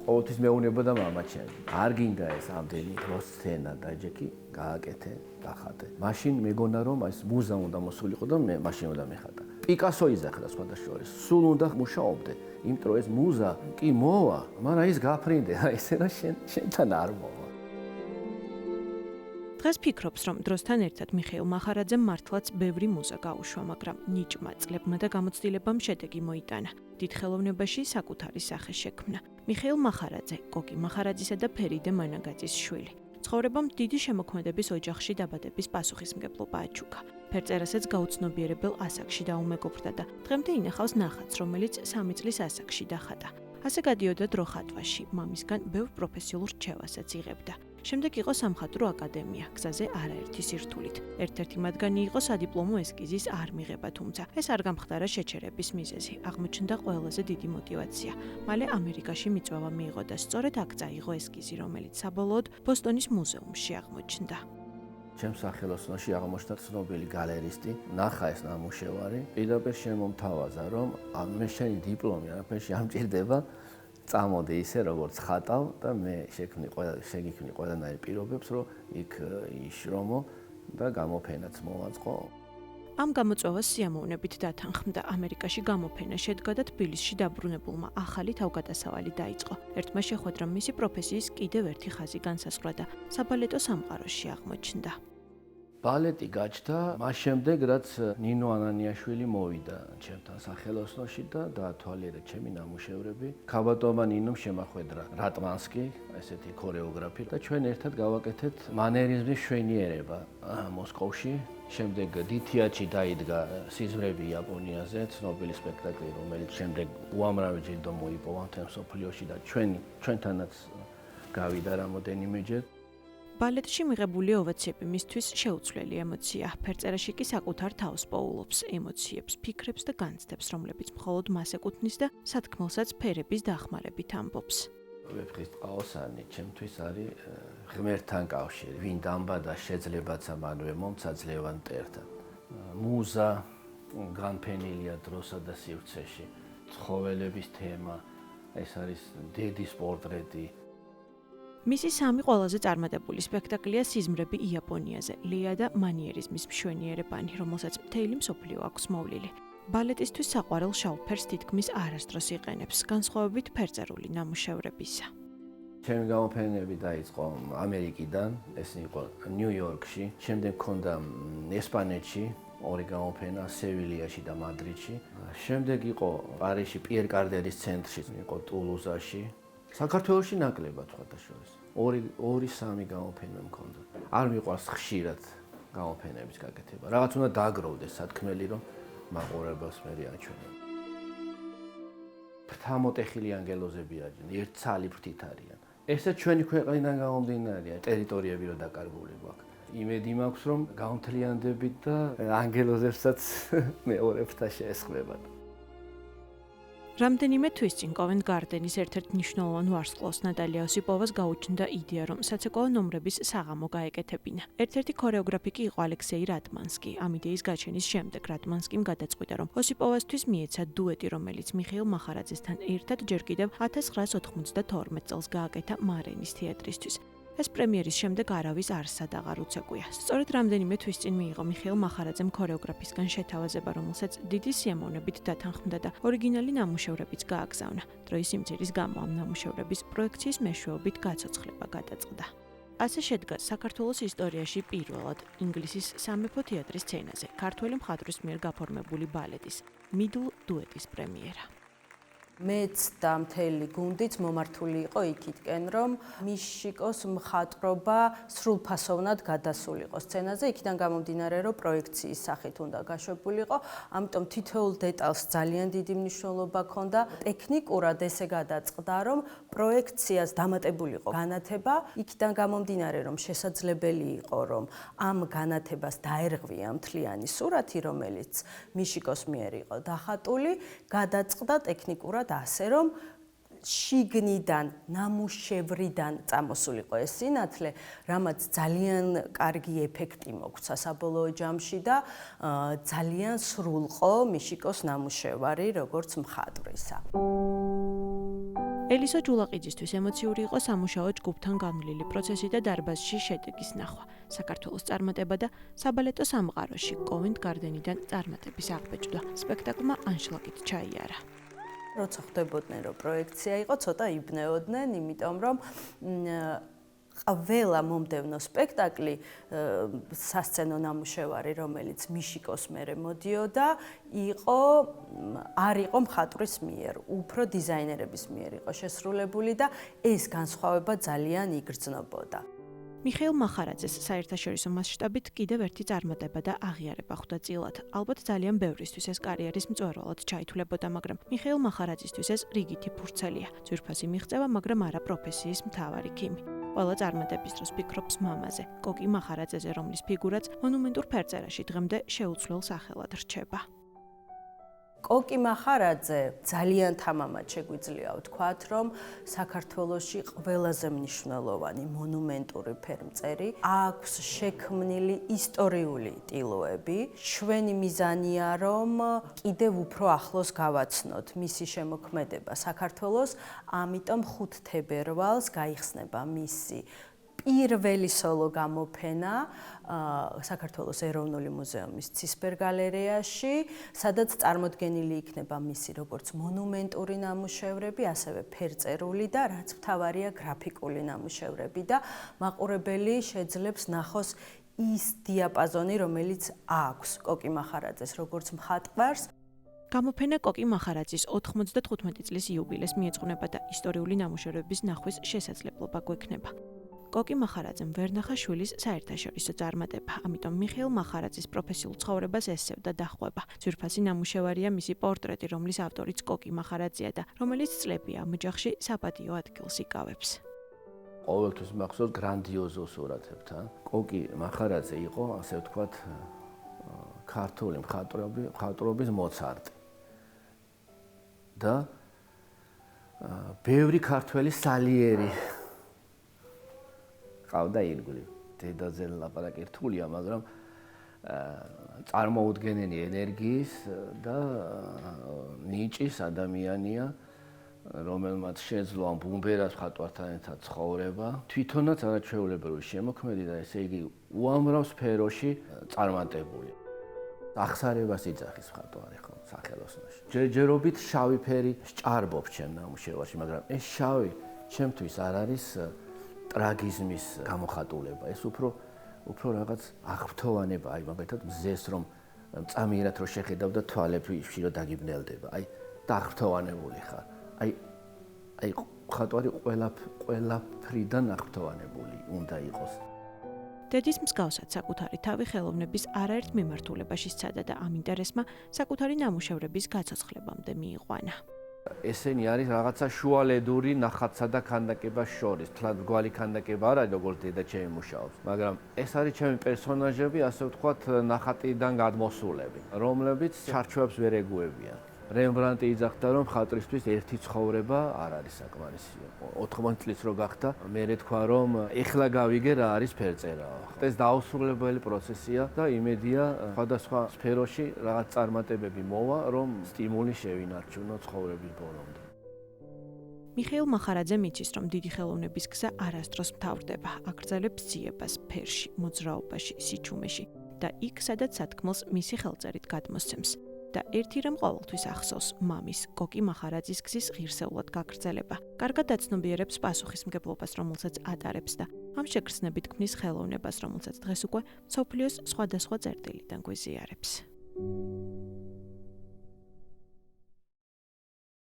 ყოველთვის მეუბნებოდა მამაჩემი, არ გინდა ეს ამდენი დროს სცენა დაჯექი, გააკეთე, დახატე. მაშინ მეგონა რომ ეს მუზა უნდა მოსულიყო და მე მაშინ უნდა მეხატა. პიკასო იძახდა სხვადასხვა. სულ უნდა მუშაობდე, იმიტომ ეს მუზა კი მოვა, მაგრამ ის გაფრინდე, ესენა შენთან არ მოვა. დღეს ფიქრობს, რომ დროსთან ერთად მიხეილ მახარაძემ მართლაც ბევრი მუზა გაუშვა, მაგრამ ნიჭმა, წლებმა და გამოცდილებამ შედეგი მოიტანა. დიდ ხელოვნებაში საკუთარი სახე შექმნა. მიხეილ მახარაძე, კოკი მახარაძისა და ფერიდე მანაგაძის შვილი. ცხოვრებამ დიდი შემოქმედების ოჯახში დაბადების პასუხისმგებლობა აჩუქა. ფერწერასაც გაუცნობიერებელ ასაკში დაუმეგობრდა და დღემდე ინახავს ნახატს, რომელიც 3 წლის ასაკში დახატა. ასე გადიოდა დრო ხატვაში, მამისგან ბევრ პროფესიულ რჩევასაც იღებდა. შემდეგ იყო სამხატვრო აკადემია, გზაზე არაერთი სირთულით. ერთ-ერთი მათგანი იყო სადიპლომო ესკიზის არ მიღება, თუმცა ეს არ გამხდარა შეჩერების მიზეზი. აღმოჩნდა ყველაზე დიდი мотиваცია. მალე ამერიკაში მიწვევა მიიღო და სწორედ აქ წაიღო ესკიზი, რომელიც საბოლოოდ ბოსტონის მუზეუმში აღმოჩნდა. ჩემ სახელოსნოში აღმოჩნდა ცნობილი გალერისტი, ნახა ეს ნამუშევარი, პირდაპირ შემომთავაზა, რომ მე შენი დიპლომი არაფერში არ მჭირდება, წამოდი ისე როგორც ხატავ და მე შეგიქმნი ყველანაირ პირობებს, რომ იქ იშრომო და გამოფენაც მოვაწყო. ამ გამოწვევას სიამოვნებით დათანხმდა. ამერიკაში გამოფენა შედგა და თბილისში დაბრუნებულმა ახალი თავგადასავალი დაიწყო. ერთმა შეხვედრა მისი პროფესიის კიდევ ერთი ხაზი განსაზღვრა და საბალეტო სამყაროში აღმოჩნდა. ბალეტი გაჩნდა მას შემდეგ, რაც ნინო ანანიაშვილი მოვიდა ჩემთან სახელოსნოში და დაათვალიერა ჩემი ნამუშევრები. ქაბატონმა ნინომ შემახვედრა რატმანსკი, ესეთი ქორეოგრაფი და ჩვენ ერთად გავაკეთეთ მანერიზმის მშვენიერება მოსკოვში. შემდეგ დითიაჩი დაიდგა სიზმრები იაპონიაზე, ცნობილი სპექტაკლი, რომელიც შემდეგ უამრავი ჯილდო მოიპოვა მთელ მსოფლიოში და ჩვენთანაც გავიდა რამოდენიმეჯერ. ბალეტში მიღებული ოვაციები მისთვის შეუცვლელი ემოცია. ფერწერაში კი საკუთარ თავს პოულობს ემოციებს, ფიქრებს და განცდებს, რომლებიც მხოლოდ მას ეკუთვნის და სათქმელსაც ფერების დახმარებით ამბობს. ვეფხისტყაოსანი ჩემთვის არის ღმერთთან კავშირი. ვინ დამბადა შეძლებაც ამანვე მომცა ძლევან მტერთან. მუზა განფენილია დროსა და სივრცეში. ცხოველების თემა, ეს არის დედის პორტრეტი. მისი 3 ყველაზე წარმატებული სპექტაკლია სიზმრები იაპონიაზე, ლეა და მანიერიზმის მშვენიერებანი, რომელსაც მთელი მსოფლიო აქვს მოვლილი. ბალეტისთვის საყვარელ შავ ფერს თითქმის არასდროს იყენებს, განსხვავებით ფერწერული ნამუშევრებისა. ჩემი გამოფენები დაიწყო ამერიკიდან, ეს იყო ნიუ-იორკში, შემდეგ მქონდა ესპანეთში, 2 გამოფენა სევილიაში და მადრიდში. შემდეგ იყო პარიზში პიერ კარდერის ცენტრში, იყო ტულუზაში. საქართველოში ნაკლებად სხვადასხვა. 2-3 გამოფენა მქონდა. არ მიყვარს ხშირად გამოფენების გაკეთება. რაღაც უნდა დაგროვდეს სათქმელი, რომ მაყურებელს მე აჩვენო. ფრთამოტეხილი ანგელოზები არიან, ერთ ცალი ფრთით არიან. ესე ჩვენი ქვეყნიდან გამომდინარეა, ტერიტორიები რო დაკარგული გვაქვს. იმედი მაქვს, რომ გამთლიანდებით და ანგელოზებსაც მეორე ფრთა შეესხმებათ. რამდენიმე თვის წინ კოვენტ გარდენის ერთ-ერთ მნიშვნელოვან ვარსკვლავს ნატალია ოსიპოვას გაუჩნდა იდეა, რომ საცეკვაო ნომრების საღამო გაეკეთებინა. ერთ-ერთი ქორეოგრაფი კი იყო ალექსეი რატმანსკი. ამ იდეის გაჩენის შემდეგ რატმანსკიმ გადაწყვიტა, რომ ოსიპოვასთვის მიეცა დუეტი, რომელიც მიხეილ მახარაძესთან ერთად ჯერ კიდევ 1992 წელს გააკეთა მარენის თეატრისთვის. ეს პრემიერის შემდეგ არავის არსად აღარ უცეკუია. სწორედ რამდენიმე თვის წინ მიიღო მიხეილ მახარაძემ ქორეოგრაფისგან შეთავაზება, რომელსაც დიდი სიამოვნებით დათანხმდა და ორიგინალი ნამუშევრებიც გააგზავნა. დროის სიმცირის გამო ამ ნამუშევრების პროექციის მეშვეობით გაცოცხლება გადაწყდა. ასე შედგა საქართველოს ისტორიაში პირველად ინგლისის სამეფო თეატრის სცენაზე ქართველი მხატვრის მიერ გაფორმებული ბალეტის მიდლ დუეტის პრემიერა. მეც და მთელი გუნდიც მომართული იყო იქითკენ, რომ მიშიკოს მხატვრობა სრულფასოვნად გადასულიყო სცენაზე, იქიდან გამომდინარე, რომ პროექციის სახით უნდა გაშვებულიყო, ამიტომ თითოეულ დეტალს ძალიან დიდი მნიშვნელობა ჰქონდა. ტექნიკურად ესე გადაწყდა, რომ პროექციას დამატებულიყო განათება, იქიდან გამომდინარე, რომ შესაძლებელი იყო, რომ ამ განათებას დაერღვია მთლიანი სურათი, რომელიც მიშიკოს მიერ იყო დახატული, გადაწყდა ტექნიკურად ასე, რომ შიგნიდან, ნამუშევრიდან წამოსულიყო ეს სინათლე, რამაც ძალიან კარგი ეფექტი მოგვცა საბოლოო ჯამში და ძალიან სრულყო მიშიკოს ნამუშევარი, როგორც მხატვრისა. ელისო ჯულაყიძისთვის ემოციური იყო სამუშაო ჯგუფთან განვლილი პროცესი და დარბაზში შედეგის ნახვა. საქართველოს წარმატება და საბალეტო სამყაროში კოვენტ გარდენიდან წარმატების აღბეჭდა. სპექტაკლმა ანშლაგით ჩაიარა. როცა ხვდებოდნენ, რომ პროექცია იყო, ცოტა იბნეოდნენ, იმიტომ რომ ყველა მომდევნო სპექტაკლი სასცენო ნამუშევარი, რომელიც მიშიკოს მერე მოდიოდა, არ იყო მხატვრის მიერ, უფრო დიზაინერების მიერ იყო შესრულებული და ეს განსხვავება ძალიან იგრძნობოდა. მიხეილ მახარაძეს საერთაშორისო მასშტაბით კიდევ ერთი წარმატება და აღიარება ხვდა წილად. ალბათ ძალიან ბევრისთვის ეს კარიერის მწვერვალად ჩაითვლებოდა, მაგრამ მიხეილ მახარაძისთვის ეს რიგითი ფურცელია. ძვირფასი მიღწევა, მაგრამ არა პროფესიის მთავარი ქიმი. ყველა წარმატების დროს ფიქრობს მამაზე, კოკი მახარაძეზე, რომლის ფიგურაც მონუმენტურ ფერწერაში დღემდე შეუცვლელ სახელად რჩება. კოკი მახარაძე ძალიან თამამად შეგვიძლია ვთქვათ, რომ საქართველოში ყველაზე მნიშვნელოვანი მონუმენტური ფერმწერი, აქვს შექმნილი ისტორიული ტილოები. ჩვენი მიზანია, რომ კიდევ უფრო ახლოს გავაცნოთ მისი შემოქმედება საქართველოს, ამიტომ 5 თებერვალს გაიხსნება მისი პირველი სოლო გამოფენა საქართველოს ეროვნული მუზეუმის ცისფერ გალერეაში, სადაც წარმოდგენილი იქნება მისი როგორც მონუმენტური ნამუშევრები, ასევე ფერწერული და რაც მთავარია გრაფიკული ნამუშევრები და მაყურებელი შეძლებს ნახოს ის დიაპაზონი, რომელიც აქვს კოკი მახარაძეს როგორც მხატვარს. გამოფენა კოკი მახარაძის 95 წლის იუბილეს მიეძღვნება და ისტორიული ნამუშევრების ნახვის შესაძლებლობა გვექნება. კოკი მახარაძემ ვერ ნახა შვილის საერთაშორისო წარმატება, ამიტომ მიხეილ მახარაძის პროფესიულ ცხოვრებას ესევდა და ხვება. ძვირფასი ნამუშევარია მისი პორტრეტი, რომლის ავტორიც კოკი მახარაძეა და რომელიც წლები ამ ოჯახში საპატიო ადგილს იკავებს. ყოველთვის მახსოვს გრანდიოზულ სურათებთან. კოკი მახარაძე იყო, ასე ვთქვათ, ქართული მხატვრობის მოცარტი. და ბევრი ქართველი სალიერი ყავდა ირგვლივ. დედაზე ლაპარაკი რთულია, მაგრამ წარმოუდგენელი ენერგიის და ნიჭის ადამიანია, რომელმაც შეძლო ამ ბუმბერას მხატვართან ერთად ცხოვრება. თვითონაც არაჩვეულებრივი შემოქმედი და ესე იგი უამრავ სფეროში წარმატებული. აღსარებას იძახის მხატვარი ხო სახელოსნოში. ჯერჯერობით შავი ფერი სჭარბობს ჩემ ნამუშევარში, მაგრამ ეს შავი ჩემთვის არ არის ტრაგიზმის გამოხატულება. ეს უფრო რაღაც აღფრთოვანება, აი მაგალითად მზეს რომ წამიერად რო შეხედავ და თვალები შირო დაგიბნელდება. აი დაღფრთოვანებული ხარ. აი მხატვარი ყველაფრიდან აღფრთოვანებული უნდა იყოს. დედის მსგავსად საკუთარი თავი ხელოვნების არაერთ მიმართულებაში სცადა და ამ ინტერესმა საკუთარი ნამუშევრების გაცოცხლებამდე მიიყვანა. ესენი არის რაღაცა შუალედური ნახატსა და ქანდაკებას შორის. თლად მრგვალი ქანდაკება არ არის, როგორც დედა ჩემი მუშაობს, მაგრამ ეს არის ჩემი პერსონაჟები, ასე ვთქვათ, ნახატიდან გადმოსულები, რომლებიც ჩარჩოებს ვერ ეგუებიან. რემბრანდტი იძახდა, რომ მხატვრისთვის ერთი ცხოვრება არ არის საკმარისი. 80 წლის რო გახდა, მე თქვა, რომ ეხლა გავიგე რა არის ფერწერა. ეს დაუსრულებელი პროცესია და იმედია სხვადასხვა სფეროში რაღაც წარმატებები მოვა, რომ სტიმული შევინარჩუნო ცხოვრების ბოლომდე. მიხეილ მახარაძემ იცის, რომ დიდი ხელოვნების გზა არასდროს მთავრდება, აგრძელებს ძიებას ფერში, მოძრაობაში, სიჩუმეში და იქ, სადაც სათქმელს მისი ხელწერით გადმოსცემს. და ერთი რამ ყოველთვის ახსოვს მამის კოკი მახარაძის გზის ღირსეულად გაგრძელება. კარგად დაცნობიერებს პასუხისმგებლობას, რომელსაც ატარებს და ამ შეგრძნებით ქმნის ხელოვნებას, რომელსაც დღეს უკვე მსოფლიოს სხვადასხვა წერტილიდან გვიზიარებს.